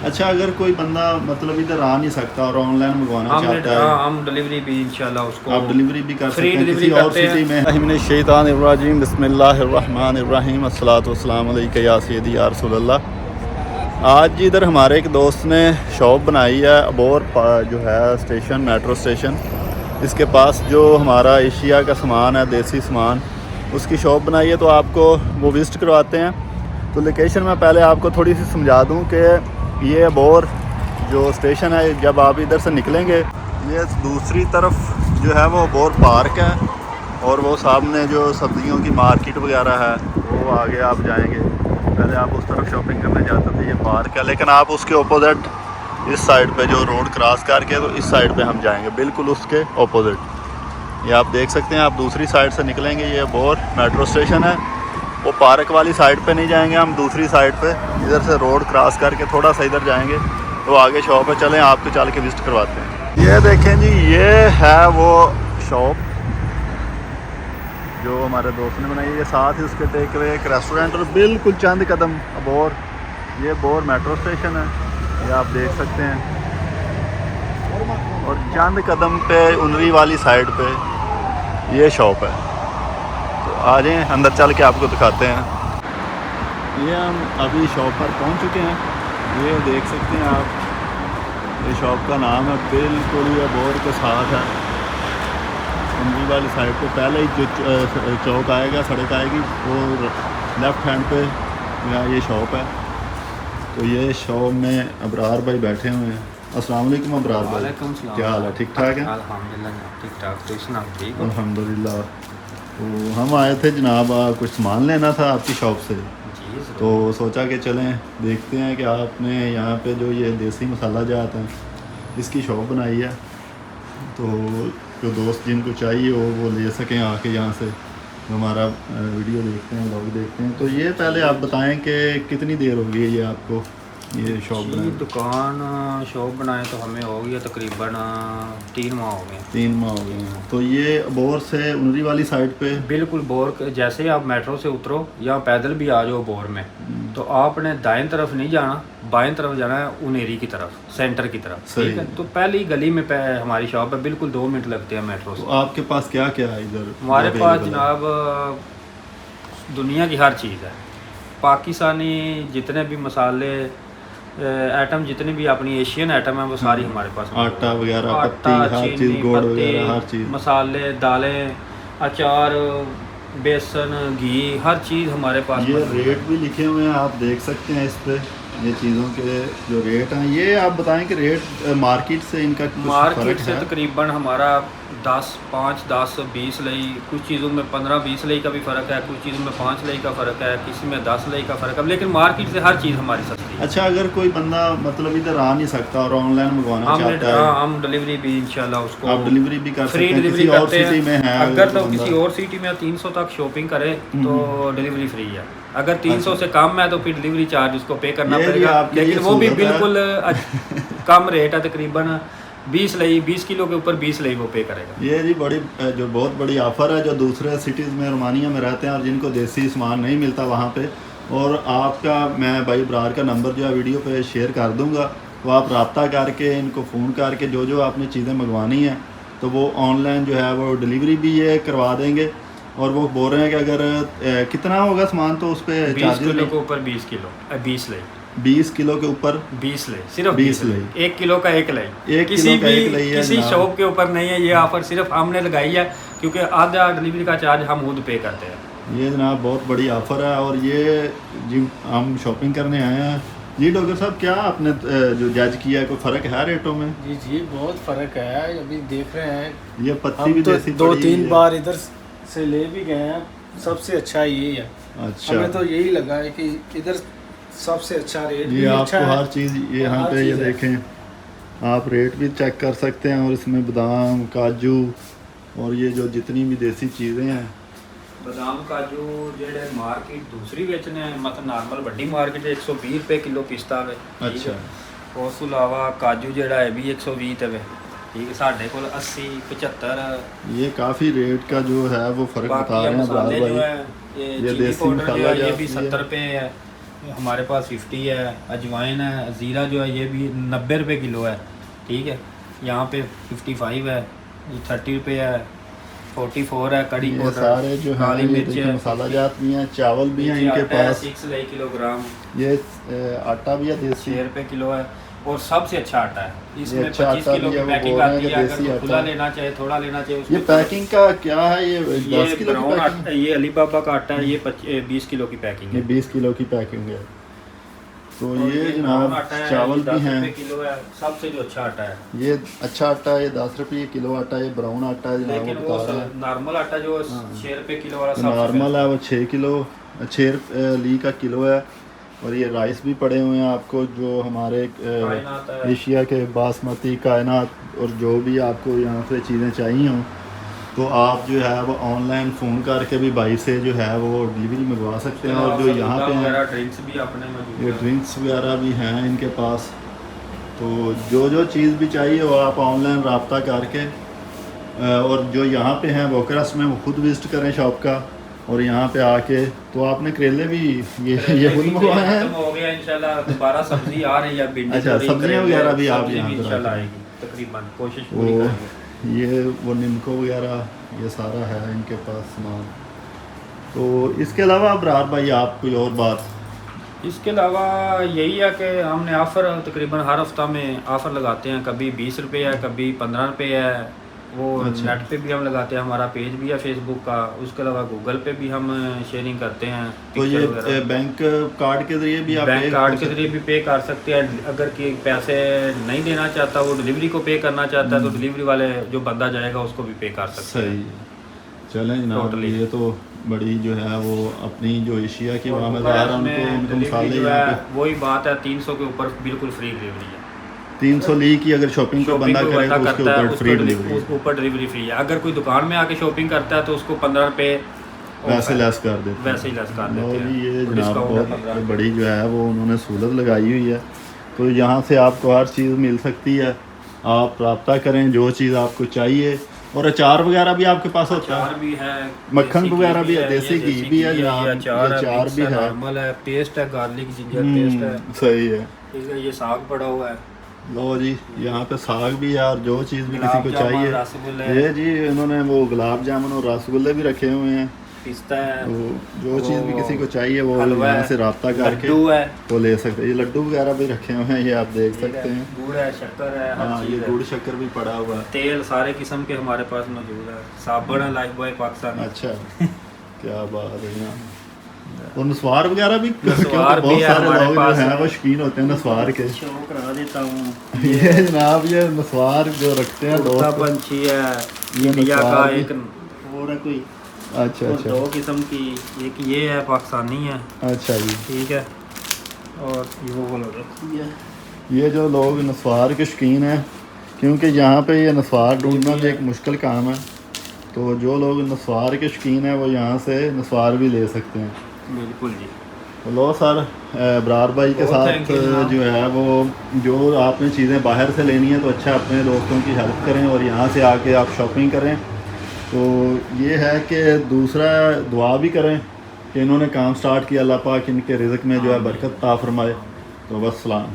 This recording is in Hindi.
अच्छा, अगर कोई बंदा मतलब इधर आ नहीं सकता और ऑनलाइन मंगवाना चाहता है, हम डिलीवरी भी इंशाल्लाह उसको आप डिलीवरी भी कर फ्री सकते हैं डिलीवरी किसी और करते सिटी हैं। में। शैतानिर्रजीम बिस्मिल्लाहिर्रहमानिर्रहीम अस्सलातु वस्सलामु अलैका या सय्यदी या रसूलल्लाह। आज इधर हमारे एक दोस्त ने शॉप बनाई है अबोर जो है स्टेशन, मेट्रो स्टेशन, इसके पास जो हमारा एशिया का सामान है, देसी सामान, उसकी शॉप बनाई है। तो आपको वो विज़िट करवाते हैं। तो लोकेशन में पहले आपको थोड़ी सी समझा दूं कि ये अबोर जो स्टेशन है, जब आप इधर से निकलेंगे, ये दूसरी तरफ जो है वो अबोर पार्क है, और वो सामने जो सब्जियों की मार्केट वगैरह है वो आगे आप जाएंगे। पहले आप उस तरफ शॉपिंग करने जाते थे, ये पार्क है, लेकिन आप उसके अपोजिट इस साइड पे जो रोड क्रॉस करके तो इस साइड पे हम जाएंगे, बिल्कुल उसके अपोजिट। ये आप देख सकते हैं, आप दूसरी साइड से निकलेंगे, ये अबोर मेट्रो स्टेशन है। वो पार्क वाली साइड पे नहीं जाएंगे हम, दूसरी साइड पे इधर से रोड क्रॉस करके थोड़ा सा इधर जाएंगे तो आगे शॉप है। चलें आपको चल के विज़िट करवाते हैं। ये देखें जी, ये है वो शॉप जो हमारे दोस्त ने बनाई है। साथ ही उसके टेक अवे एक रेस्टोरेंट, और बिल्कुल चंद कदम अबोर, ये अबोर मेट्रो स्टेशन है, ये आप देख सकते हैं। और चंद कदम पे उनरी वाली साइड पे ये शॉप है। तो आ जाएं अंदर, चल के आपको दिखाते हैं। ये हम अभी शॉप पर पहुंच चुके हैं। ये देख सकते हैं आप, ये शॉप का नाम है, बिल्कुल ये अबोर के साथ है, उनरी वाली साइड पे। पहले ही जो चौक आएगा, सड़क आएगी, वो लेफ़्ट हैंड पे यहाँ ये शॉप है। तो ये शॉप में अबरार भाई बैठे हुए हैं। अस्सलाम वालेकुम अबरार भाई, वालेकुम सलाम। क्या हाल है? ठीक ठाक है? अल्हम्दुलिल्लाह ठीक ठाक। तो सुना ठीक हो? अल्हम्दुलिल्लाह। तो हम आए थे जनाब, कुछ सामान लेना था आपकी शॉप से, जी ज़रूर। तो सोचा कि चलें देखते हैं कि आपने यहाँ पे जो ये देसी मसाला जात है इसकी शॉप बनाई है। तो जो दोस्त जिनको चाहिए वो ले सकें आके यहाँ से, हमारा वीडियो देखते हैं, व्लॉग देखते हैं। तो ये पहले आप बताएं कि कितनी देर हो गई है ये आपको ये शॉप जी बनाए? दुकान शॉप बनाए तो हमें हो गया तकरीबन 3 माह हो गए। 3 माह हो गए हैं। तो ये अबोर से उनरी वाली साइड पे बिल्कुल बोर जैसे आप मेट्रो से उतरो या पैदल भी आ जाओ बोर में, तो आपने दाएं तरफ नहीं जाना, बाएं तरफ जाना है, उनेरी की तरफ, सेंटर की तरफ। ठीक है, तो पहली गली में हमारी शॉप है, बिल्कुल 2 मिनट लगते हैं मेट्रो से। तो आपके पास क्या क्या है इधर? हमारे पास जनाब दुनिया की हर चीज़ है। पाकिस्तानी जितने भी मसाले आइटम, जितनी भी अपनी एशियन आइटम है, वो सारी हमारे पास। आटा वगैरह, पत्ती, आटा, हर चीनी, चीज़, गुड़ पत्ती, वगैरह, हर चीज़, मसाले, दालें, अचार, बेसन, घी, हर चीज़ हमारे पास। ये रेट भी लिखे हुए हैं, आप देख सकते हैं इस पे ये चीज़ों के जो रेट हैं। ये आप बताएं कि रेट मार्केट से इनका कुछ मार्केट फ़र्क से है? तकरीबन हमारा 5, 10, 20 लई, कुछ चीज़ों में 15, 20 लई का भी फ़र्क है, कुछ चीज़ों में 5 लई का फ़र्क है, किसी में 10 लई का फ़र्क है, लेकिन मार्केट से हर चीज़ हमारी सस्ती है। अच्छा, अगर कोई बंदा मतलब इधर आ नहीं सकता और ऑनलाइन मंगवाना चाहता है, हम डिलीवरी भी इंशाल्लाह उसको आप डिलीवरी भी कर फ्री सकते हैं डिलीवरी किसी और करते सिटी में हैं। है? अगर तो बंदा किसी और सिटी में 300 तक शॉपिंग करे तो डिलीवरी फ्री है। अगर 300 से कम है तो फिर डिलीवरी चार्ज उसको पे करना ये भी पड़ेगा, आपके लेकिन लिए वो भी सहूलत है। बिल्कुल कम रेट है, तकरीबन 20 लई, 20 किलो के ऊपर 20 लई वो पे करेगा। ये जी बड़ी जो बहुत बड़ी ऑफ़र है, जो दूसरे सिटीज़ में, रोमानिया में रहते हैं और जिनको देसी सामान नहीं मिलता वहाँ पे। और आपका मैं भाई ब्रार का नंबर जो है वीडियो पे शेयर कर दूँगा, तो आप रब्ता करके इनको फ़ोन करके जो जो आपने चीज़ें मंगवानी हैं तो वो ऑनलाइन जो है वो डिलीवरी भी ये करवा देंगे। और वो बोल रहे हैं कि अगर कितना होगा सामान तो उस पर 20 किलो के ऊपर 20 किलो 20 लई, 20 किलो के ऊपर 20 लई, सिर्फ 20 20 लई, 1 किलो का 1 लई, 1 किसी किलो का भी 1 लई है किसी जनाब। शॉप के ऊपर नहीं है ये ऑफर, सिर्फ हमने लगाई है क्योंकि आधा डिलीवरी का चार्ज हम खुद पे करते हैं। ये जनाब बहुत बड़ी ऑफ़र है। और ये जी हम शॉपिंग करने आए हैं जी। डॉक्टर साहब, क्या आपने जो जज किया, कोई फ़र्क है रेटों में? जी जी बहुत फ़र्क है। अभी देख रहे हैं, ये पत्ती हम भी तो देसी 2-3 बार इधर से ले भी गए हैं, सबसे अच्छा यही है। अच्छा, हमें तो यही लगा है कि इधर सबसे अच्छा रेट ये भी आपको अच्छा है। हर चीज़ ये यहाँ हर पे ये चीज़ है। देखें, आप रेट भी चेक कर सकते हैं। और इसमें बादाम, काजू और ये जो जितनी भी देसी चीज़ें हैं, बादाम काजू जेडे मार्केट दूसरी बेचने मतलब नॉर्मल बड़ी मार्केट 120 रुपए किलो पिस्ता है। अच्छा, उस तो अलावा काजू जेड़ा है भी 120 है। ठीक है, साढ़े को 80, 75। ये काफ़ी रेट का जो है वो फ़र्क बता बाकी रहे हैं मसाले ब्रार जो भाई। है, ये ये चिली देसी पाउडर जो मसाला है ये जो भी है 70 रुपये है। हमारे पास 50 है, अजवाइन है, ज़ीरा जो है ये भी 90 रुपये किलो है, ठीक है। यहाँ पे 55 है, ये 30 रुपये है, 44 है, कड़ी ये पाउडर, सारे जो है काली ये मिर्च देखिए है, मसाला जात भी हैं, चावल भी हैं इनके पास, 6 किलोग्राम, ये आटा भी है देसी, 6 रुपये किलो है। और सबसे अच्छा आटा है, इसमें अच्छा 25 आटा किलो भी की है, वो पैकिंग बोल रहे आती हैं है। कि अगर देसी कोई खुला आटा। लेना चाहे, थोड़ा लेना चाहिए, ये पैकिंग का क्या है, ये 10 ये किलो की ब्राउन पैकिंग आटा, ये अलीबाबा का आटा है, ये 20 किलो की पैकिंग ये है। 20 किलो की पैकिंग है। तो और ये ब्राउन जनाब आटा है, चावल ये भी 10 हैं, रुपये किलो है, सबसे जो अच्छा आटा है। ये अच्छा आटा है, ये 10 रुपये किलो आटा है, ये ब्राउन आटा है जनाब, लेकिन वो वो बता रहे हैं। नॉर्मल आटा जो 6 रुपये किलो वाला सबसे नॉर्मल है वो 6 किलो 6 ली का किलो है। और ये राइस भी पड़े हुए हैं आपको, जो हमारे कायनात है। एशिया के बासमती कायनात, और जो भी आपको यहाँ से चीज़ें चाहिए हों तो आप जो है वो ऑनलाइन फ़ोन करके भी भाई से जो है वो डिलीवरी मंगवा सकते हैं। और जो यहाँ पे हैं ड्रिंक्स भी अपने मौजूद ये है। ड्रिंक्स वगैरह भी हैं इनके पास। तो जो चीज़ भी चाहिए वो आप ऑनलाइन रब्ता करके और जो यहाँ पे हैं बोकरस में वो खुद विज़िट करें शॉप का, और यहाँ पे आके तो आपने करेले भी ये खुद मंगवाए हैं। खत्म हो गया इंशाल्लाह, दोबारा सब्जी आ रही है, भिंडी अच्छा, तोरी, सब्जियां करेले, वगैरह भी आप सब्जी यहाँ पर इंशाल्लाह रखें। आएगी तकरीबन, कोशिश वो पूरी करेंगे। ये वो निमको वगैरह ये सारा है इनके पास सामान। तो इसके अलावा अबरार भाई आप कोई और बात? इसके अलावा यही है कि हमने ऑफ़र तकरीबन हर हफ्ता में ऑफ़र लगाते हैं, कभी 20 रुपये है, कभी 15 रुपये है। वो अच्छा। नेट पे भी हम लगाते हैं, हमारा पेज भी है फेसबुक का, उसके अलावा गूगल पे भी हम शेयरिंग करते हैं। तो पिक्चर ये वगैरह। बैंक कार्ड के जरिए भी आप बैंक पे कार्ड कर के सकते जरिए भी पे कर सकते हैं। अगर कि पैसे नहीं देना चाहता, वो डिलीवरी को पे करना चाहता है, तो डिलीवरी वाले जो बंदा जाएगा उसको भी पे कर हैं? सकते हैं। सही। चलें जनाब, Totally। ये तो बड़ी जो है वो अपनी जो एशिया की और मामलात हैं उसमें उनको उनको डिलीवरी मसाले जो यहाँ है पे वही बात है, 300 के ऊपर बिल्कुल फ्री डिलीवरी है। 300 ली की अगर शॉपिंग को बंदा करे तो उसके करता है, ऊपर फ्री डिलीवरी है। उसके ऊपर डिलीवरी फ्री है। अगर कोई दुकान में आके शॉपिंग करता है तो उसको 15 रुपये वैसे लेस कर देते हैं। वैसे ही लेस कर लो देते जी, हैं। ये जनाब डिस्काउंट है बहुत 15। बड़ी जो है वो उन्होंने सहूलत लगाई हुई है। तो यहाँ से आपको हर चीज़ मिल सकती है, आप रब्ता करें जो चीज़ आपको चाहिए। और अचार वगैरह भी आपके पास होता अचार है, भी है, मक्खन देसी वगैरह घी भी है, देसी ये घी भी है घी जनाब, ये अचार अचार मिक्स भी है। नॉर्मल है, पेस्ट है, गार्लिक जिंजर पेस्ट है, सही है। ठीक है। ये साग पड़ा हुआ है, लो जी, यहाँ पे साग भी है, और जो चीज़ भी किसी को गुलाब जामुन, चाहिए। रसगुल्ले, ये जी इन्होंने वो गुलाब जामुन और रसगुल्ले भी रखे हुए हैं। पिस्ता है, तो जो चीज़ भी किसी को चाहिए वो हलवा यहाँ है, से रब्ता करके लड्डू है, वो ले सकते हैं। ये लड्डू वगैरह भी रखे हुए हैं, ये आप देख ठीक सकते है, हैं। गुड़ है, शक्कर है, हर हाँ, ये चीज़ है। गुड़ शक्कर भी पड़ा हुआ है। तेल सारे किस्म के हमारे पास मौजूद है। साबुन है लाइफ बॉय पाकिस्तानी। अच्छा, क्या बात है यहाँ। और नस्वार वगैरह भी, नस्वार क्योंकि भी बहुत है सारे हमारे लोग जो पास। हैं वो शौकीन होते हैं नस्वार के। शो करा देता हूँ। ये जनाब ये नस्वार जो रखते हैं तोता दोस्त, पंछी है, ये इंडिया का नस्वार भी। एक और है कोई, अच्छा और अच्छा 2 किस्म की, एक ये है पाकिस्तानी है, अच्छा जी। ठीक है। और ये वो रखी है, ये जो लोग नस्वार के शौकीन हैं, क्योंकि यहाँ पे ये नस्वार ढूंढना भी एक मुश्किल काम है, तो जो लोग नस्वार के शौकीन हैं वो यहाँ से नस्वार भी ले सकते हैं। बिल्कुल जी। तो लो सर, बरार भाई के बहुत साथ thank you जनाब। जो है वो जो आपने चीज़ें बाहर से लेनी है तो अच्छा अपने दोस्तों की हेल्प करें और यहाँ से आके आप शॉपिंग करें। तो ये है कि दूसरा दुआ भी करें कि इन्होंने काम स्टार्ट किया, अल्लाह पाक इनके रिज़्क़ में जो है बरकत अता फरमाए। तो बस सलाम।